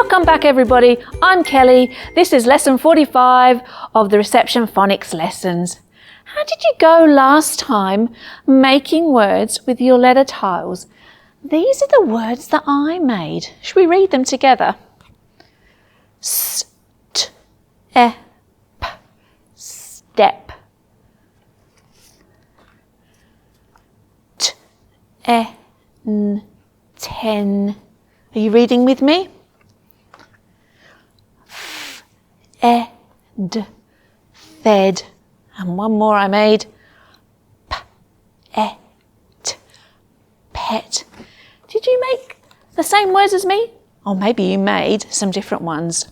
Welcome back everybody, I'm Kelly. This is lesson 45 of the Reception Phonics lessons. How did you go last time making words with your letter tiles? These are the words that I made. Should we read them together? St, e, p, step. T, e, n, ten. Are you reading with me? Ed, fed. And one more I made. P-et, pet. Did you make the same words as me? Or maybe you made some different ones.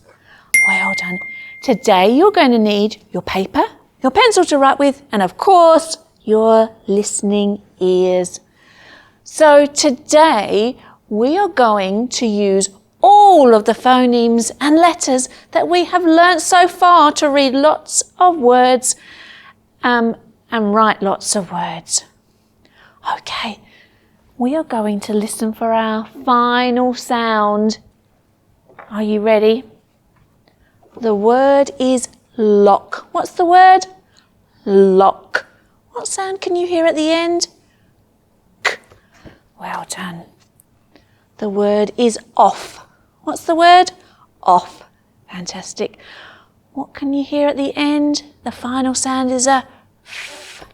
Well done. Today you're going to need your paper, your pencil to write with, and of course, your listening ears. So today we are going to use all of the phonemes and letters that we have learnt so far to read lots of words and write lots of words. Okay, we are going to listen for our final sound. Are you ready? The word is lock. What's the word? Lock. What sound can you hear at the end? K. Well done. The word is off. What's the word? Off. Fantastic. What can you hear at the end? The final sound is a f.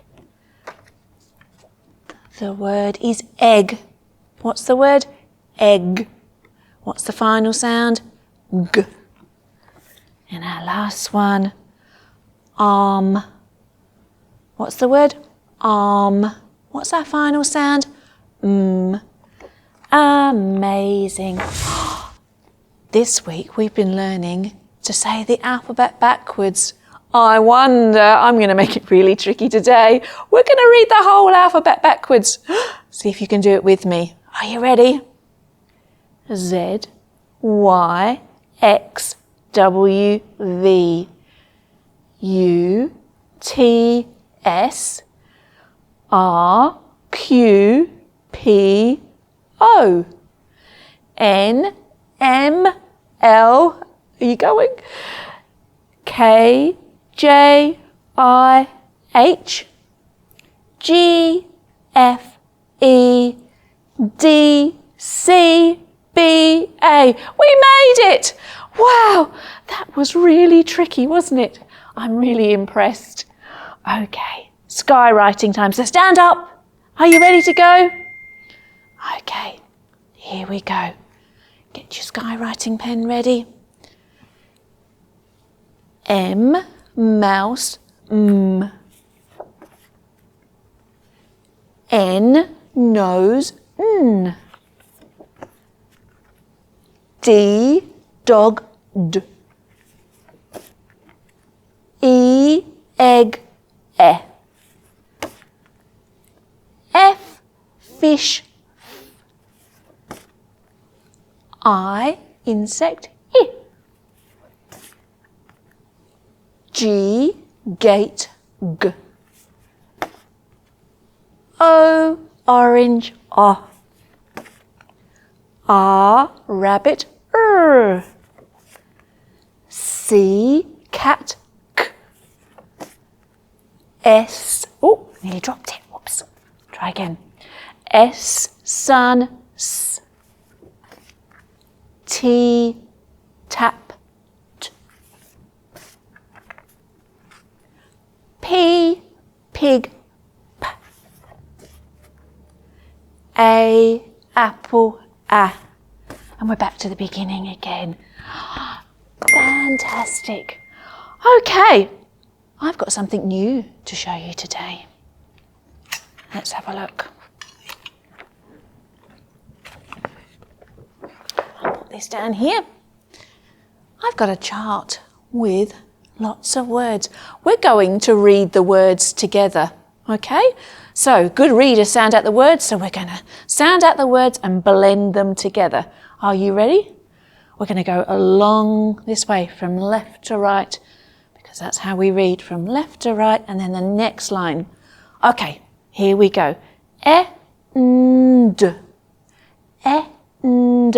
The word is egg. What's the word? Egg. What's the final sound? G. And our last one, arm. What's the word? Arm. What's our final sound? Amazing. This week we've been learning to say the alphabet backwards. I wonder, I'm going to make it really tricky today. We're going to read the whole alphabet backwards. See if you can do it with me. Are you ready? Z, Y, X, W, V, U, T, S, R, Q, P, O, N, M, L, are you going? K, J, I, H, G, F, E, D, C, B, A. We made it! Wow, that was really tricky, wasn't it? I'm really impressed. Okay, skywriting time. So stand up. Are you ready to go? Okay, here we go. Get your skywriting pen ready. M, mouse, M. N, nose, N. D, dog, D. E, egg, E. F, fish, I, insect, I. G, gate, G. O, orange, O. R, rabbit, R. C, cat, K. S, oh, nearly dropped it, whoops. Try again. S, sun, S. T, tap, T. P, pig, P. A, apple, A. And we're back to the beginning again. Fantastic. Okay, I've got something new to show you today. Let's have a look. I'll put this down here. I've got a chart with lots of words. We're going to read the words together, okay? So good readers sound out the words, so we're going to sound out the words and blend them together. Are you ready? We're going to go along this way from left to right because that's how we read, from left to right, and then the next line. Okay, here we go. End, end,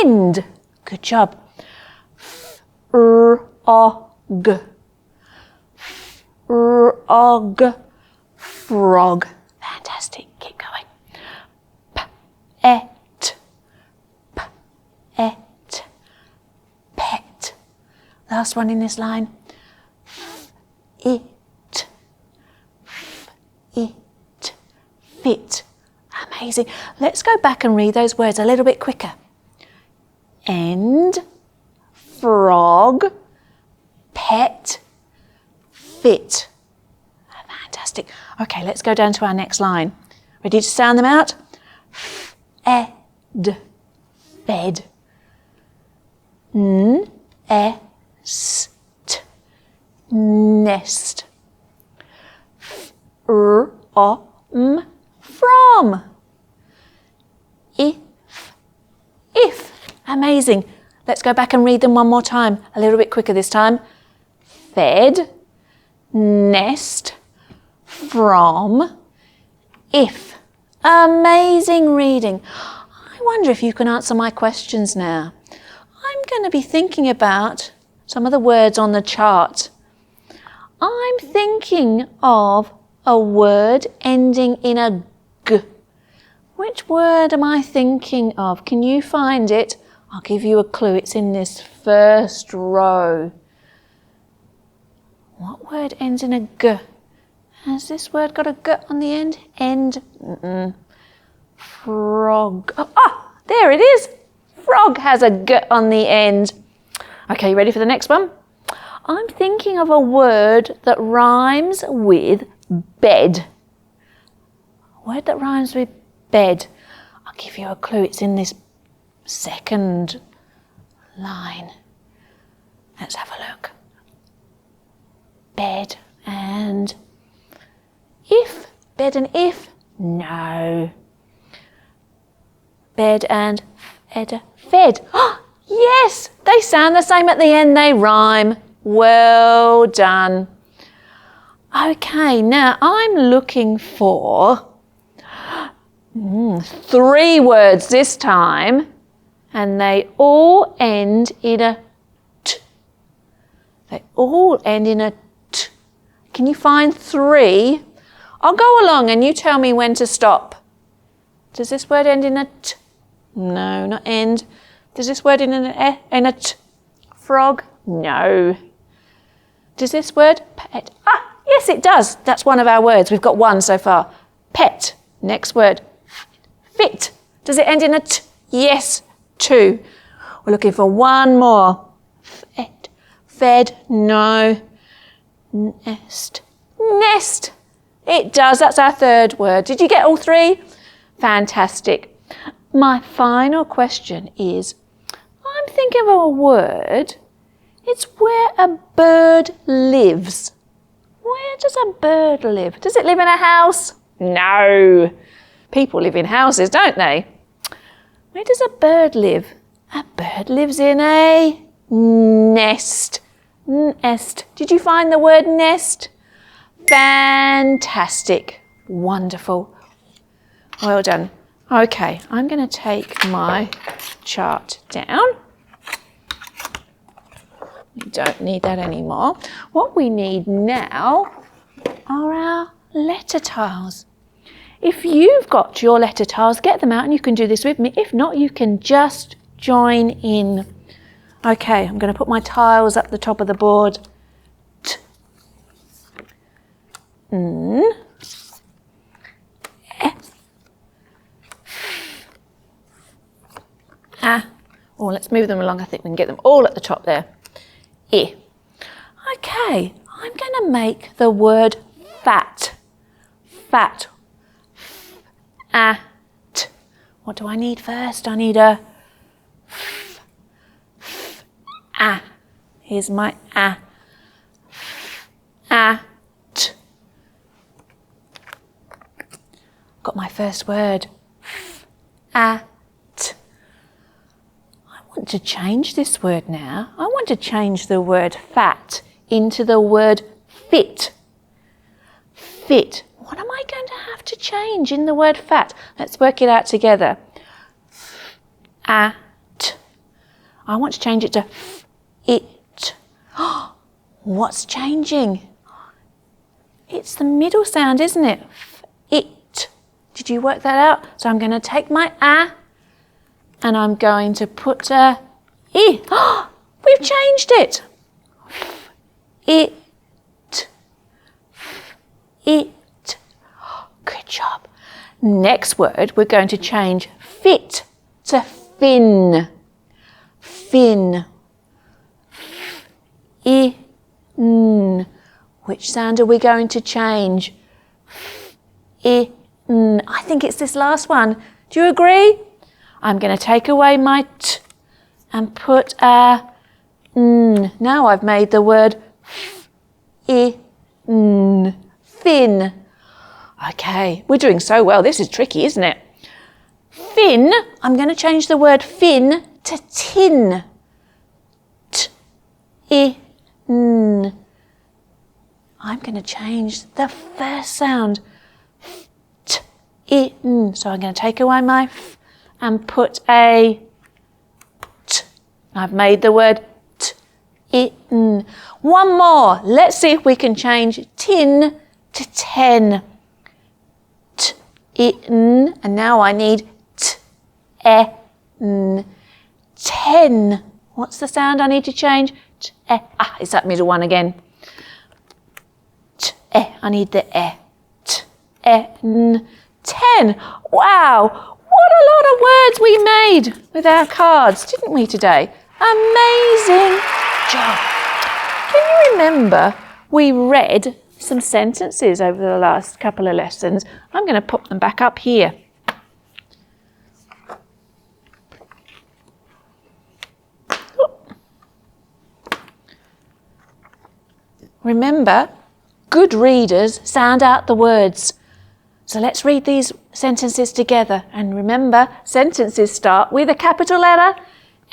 end. Good job. Frog. Frog. Frog. Fantastic. Keep going. Pet. Pet. Pet. Last one in this line. It. It. Fit. Amazing. Let's go back and read those words a little bit quicker. End. Frog. Pet. Fit. Fantastic. Okay, let's go down to our next line. Ready to sound them out? Fed. Fed. Nest. Nest. From. If. Amazing. Let's go back and read them one more time, a little bit quicker this time. Fed, nest, from, if. Amazing reading. I wonder if you can answer my questions now. I'm going to be thinking about some of the words on the chart. I'm thinking of a word ending in a G. Which word am I thinking of? Can you find it? I'll give you a clue. It's in this first row. What word ends in a G? Has this word got a G on the end? End. Frog. Oh, there it is. Frog has a G on the end. Okay, you ready for the next one? I'm thinking of a word that rhymes with bed. A word that rhymes with bed. I'll give you a clue. It's in this second line. Let's have a look. Bed and if. Bed and if? No. Bed and fed. Oh, yes, they sound the same at the end. They rhyme. Well done. Okay, now I'm looking for 3 words this time, and they all end in a T. They all end in a T. Can you find 3? I'll go along and you tell me when to stop. Does this word end in a T? No, not end. Does this word end in a T? Frog? No. Does this word pet? Ah, yes it does. That's one of our words. We've got 1 so far. Pet. Next word. Fit. Does it end in a T? Yes. 2. We're looking for 1 more. Fed. Fed. No. Nest. Nest. It does. That's our 3rd word. Did you get all 3? Fantastic. My final question is, I'm thinking of a word. It's where a bird lives. Where does a bird live? Does it live in a house? No. People live in houses, don't they? Where does a bird live? A bird lives in a nest. Nest. Did you find the word nest? Fantastic. Wonderful. Well done. Okay, I'm going to take my chart down. We don't need that anymore. What we need now are our letter tiles. If you've got your letter tiles, get them out and you can do this with me. If not, you can just join in. Okay, I'm going to put my tiles up the top of the board. T. N. F. Ah. Oh, let's move them along. I think we can get them all at the top there. E. Okay, I'm going to make the word fat. Fat. At. What do I need first? I need a a. Here's my a. At. Got my first word. At. I want to change this word now. I want to change the word fat into the word fit. Fit. What am I going to have to change in the word fat? Let's work it out together. At. I want to change it to it. What's changing? It's the middle sound, isn't it? It. Did you work that out? So I'm going to take my a and I'm going to put a I. We've changed it. It. It. Good job. Next word, we're going to change fit to fin. Fin. I-n. Which sound are we going to change? I-n. I think it's this last one. Do you agree? I'm going to take away my t and put a n. Now I've made the word I-n. Fin. Okay, we're doing so well. This is tricky, isn't it? Fin, I'm going to change the word fin to tin. T-I-n. I'm going to change the first sound. T-I-n. So I'm going to take away my f and put a t. I've made the word t-I-n. One more. Let's see if we can change tin to ten. T-I-n. And now I need t-e-n. Ten. What's the sound I need to change? T-e. It's that middle one again. T-e. I need the e. T-e-n. 10. Wow. What a lot of words we made with our cards, didn't we today? Amazing job. Can you remember we read some sentences over the last couple of lessons? I'm going to put them back up here. Remember, good readers sound out the words. So let's read these sentences together. And remember, sentences start with a capital letter,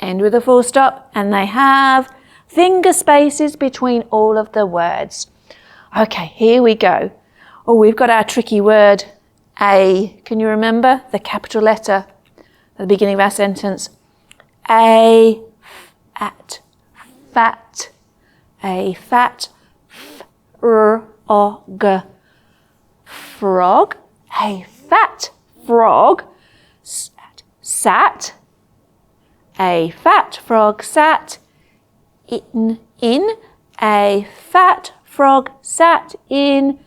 end with a full stop, and they have finger spaces between all of the words. Okay, here we go. Oh, we've got our tricky word, a. Can you remember the capital letter at the beginning of our sentence? A, at, fat, a fat, frog, frog, a fat frog, sat, a fat frog sat, in, a fat frog sat in,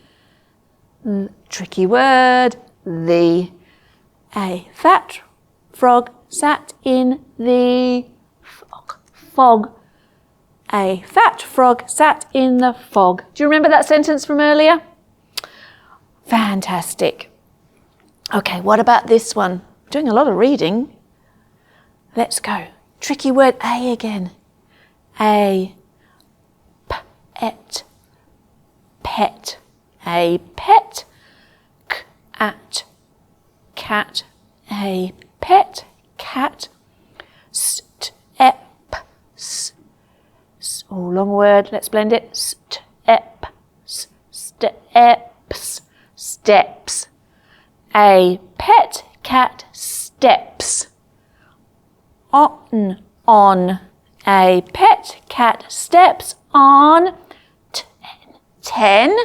tricky word, the, a fat frog sat in the fog. A fat frog sat in the fog. Do you remember that sentence from earlier? Fantastic. Okay, what about this one? Doing a lot of reading. Let's go. Tricky word A again. A, pet, pet. A pet, cat, cat. A pet, cat, steps. Oh, long word. Let's blend it. Steps, steps, steps. A pet cat steps on. A pet cat steps on 10.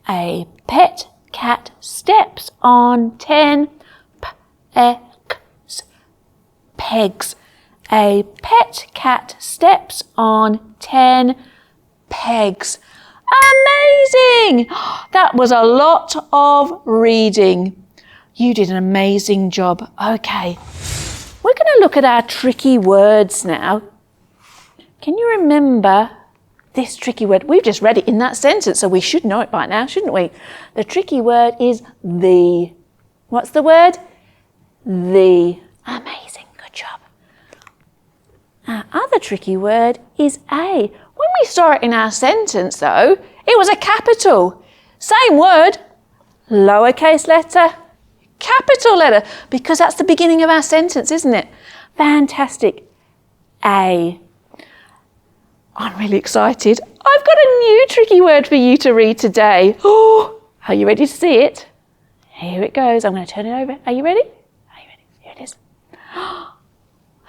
A pet cat steps on 10 pegs. A pet cat steps on 10 pegs. Amazing! That was a lot of reading. You did an amazing job. Okay, we're going to look at our tricky words now. Can you remember this tricky word? We've just read it in that sentence, so we should know it by now, shouldn't we? The tricky word is the. What's the word? The. Amazing, good job. Our other tricky word is a. When we saw it in our sentence, though, it was a capital. Same word, lowercase letter, capital letter, because that's the beginning of our sentence, isn't it? Fantastic. A. I'm really excited. I've got a new tricky word for you to read today. Oh, are you ready to see it? Here it goes. I'm going to turn it over. Are you ready? Are you ready? Here it is.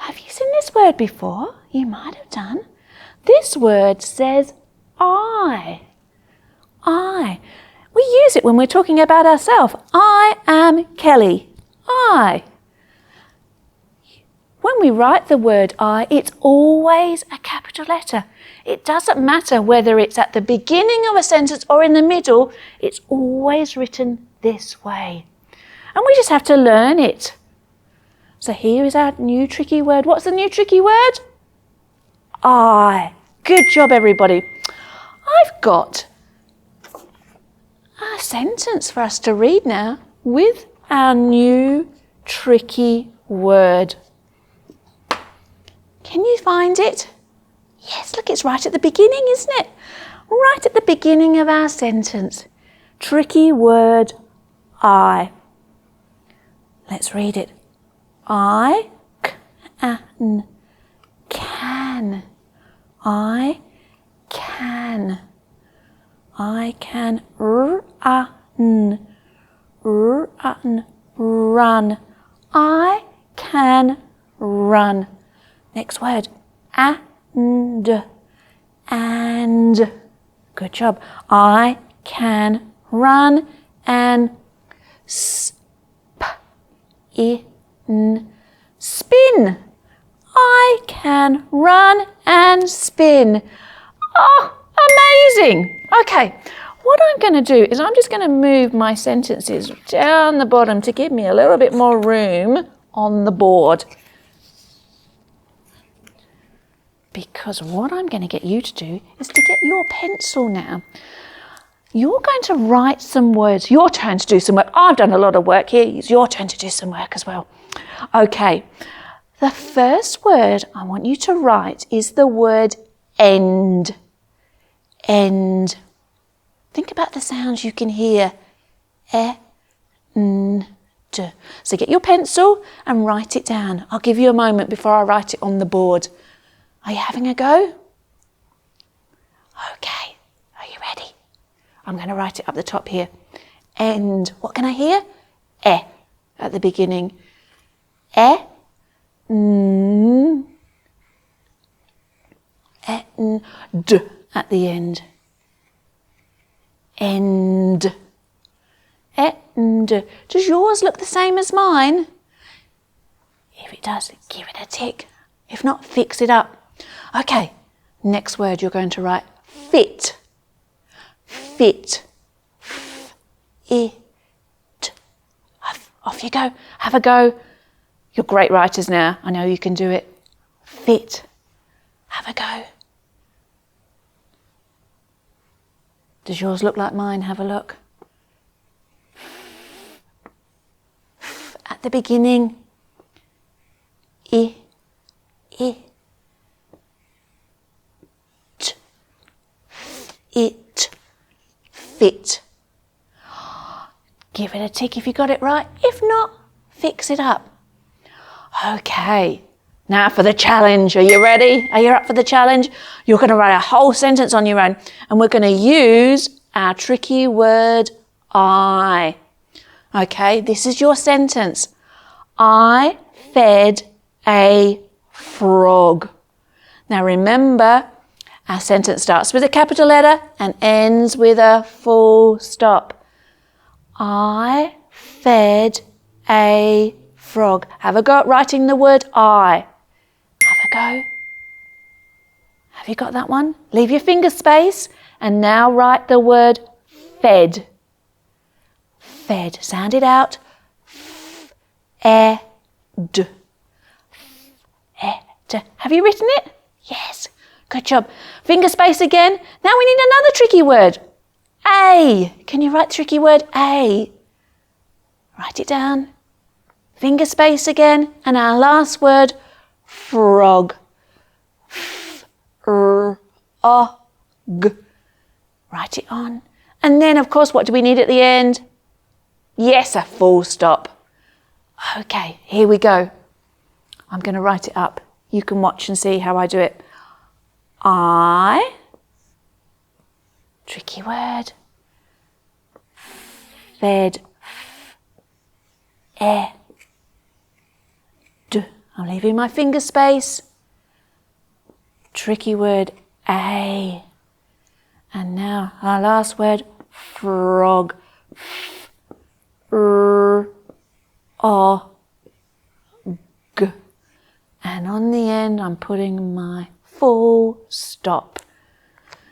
Have you seen this word before? You might have done. This word says I. I. We use it when we're talking about ourselves. I am Kelly. I. When we write the word I, it's always a capital letter. It doesn't matter whether it's at the beginning of a sentence or in the middle, it's always written this way. And we just have to learn it. So here is our new tricky word. What's the new tricky word? I. Good job, everybody. I've got a sentence for us to read now with our new tricky word. Can you find it? Yes, look, it's right at the beginning, isn't it? Right at the beginning of our sentence. Tricky word, I. Let's read it. I can. Can. I can. I can run. Run. I can run. Next word. And. Good job. I can run and spin. I can run and spin. Oh, amazing. Okay, what I'm going to do is I'm just going to move my sentences down the bottom to give me a little bit more room on the board. Because what I'm going to get you to do is to get your pencil now. You're going to write some words. Your turn to do some work. I've done a lot of work here. It's your turn to do some work as well. Okay. The first word I want you to write is the word end. End. Think about the sounds you can hear. N, d. So get your pencil and write it down. I'll give you a moment before I write it on the board. Are you having a go? Okay. Are you ready? I'm going to write it up the top here. End. What can I hear? E at the beginning. E. N. E. N. D at the end. End. End. Does yours look the same as mine? If it does, give it a tick. If not, fix it up. Okay, next word you're going to write fit. Fit. It. Off you go. Have a go. You're great writers now. I know you can do it. Fit. Have a go. Does yours look like mine? Have a look. At the beginning. I. It. Fit. Give it a tick if you got it right. If not, fix it up. Okay, now for the challenge. Are you ready? Are you up for the challenge? You're going to write a whole sentence on your own, and we're going to use our tricky word I. Okay, this is your sentence. I fed a frog. Now remember, our sentence starts with a capital letter and ends with a full stop. I fed a frog. Have a go at writing the word I. Have a go. Have you got that one? Leave your finger space and now write the word fed. Fed. Sound it out. F-e-d. F-e-d. Have you written it? Yes. Good job. Finger space again. Now we need another tricky word. A. Can you write the tricky word A? Write it down. Finger space again. And our last word, frog. F-r-o-g. Write it on. And then, of course, what do we need at the end? Yes, a full stop. Okay, here we go. I'm going to write it up. You can watch and see how I do it. I, tricky word, fed, e, d. I'm leaving my finger space. Tricky word, A. And now our last word, frog. G. And on the end, I'm putting my full stop.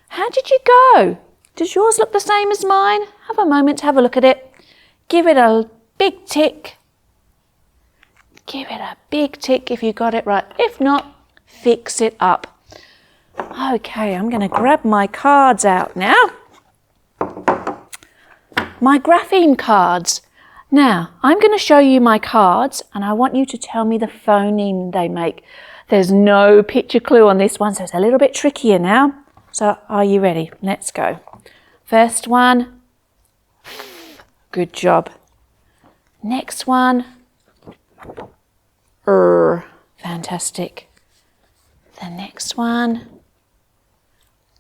How did you go? Does yours look the same as mine? Have a moment to have a look at it. Give it a big tick. Give it a big tick if you got it right. If not, fix it up. Okay, I'm going to grab my cards out now. My grapheme cards. Now, I'm going to show you my cards and I want you to tell me the phoneme they make. There's no picture clue on this one, so it's a little bit trickier now. So, are you ready? Let's go. First one. Good job. Next one. Fantastic. The next one.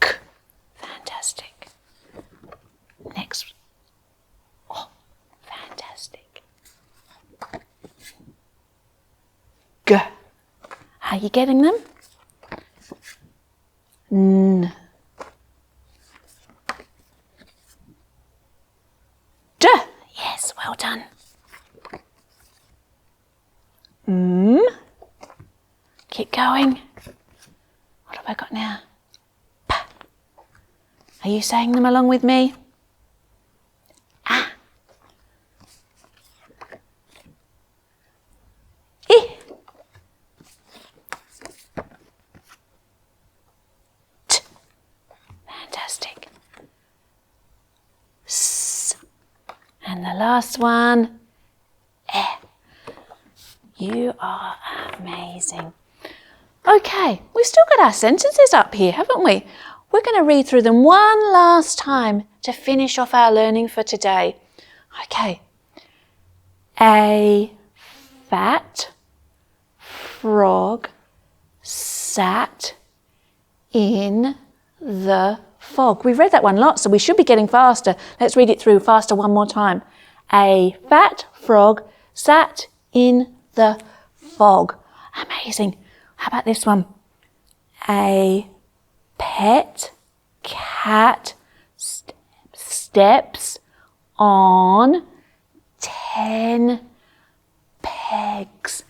K. Fantastic. Next. Oh, fantastic. G. Are you getting them? N. D. Yes, well done. M. Keep going. What have I got now? P. Are you saying them along with me? A. I. T. Fantastic. S. And the last one, E. You are amazing. Okay, we've still got our sentences up here, haven't we? We're going to read through them one last time to finish off our learning for today. Okay. A fat frog sat in the fog. We've read that one lots, so we should be getting faster. Let's read it through faster one more time. A fat frog sat in the fog. Amazing. How about this one? A pet cat steps on 10 pegs.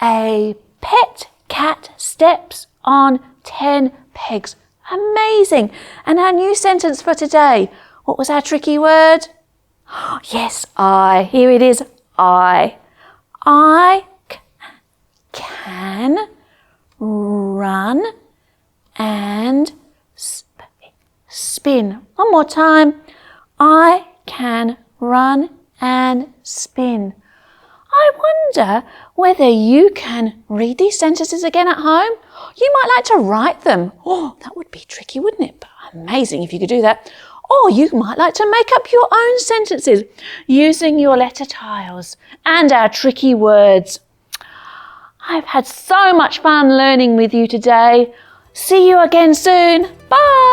A pet cat steps on 10 pegs. Amazing. And our new sentence for today. What was our tricky word? Yes, I. Here it is, I. I can run and spin. One more time. I can run and spin. I wonder whether you can read these sentences again at home. You might like to write them. Oh, that would be tricky, wouldn't it? But amazing if you could do that. Or you might like to make up your own sentences using your letter tiles and our tricky words. I've had so much fun learning with you today. See you again soon. Bye.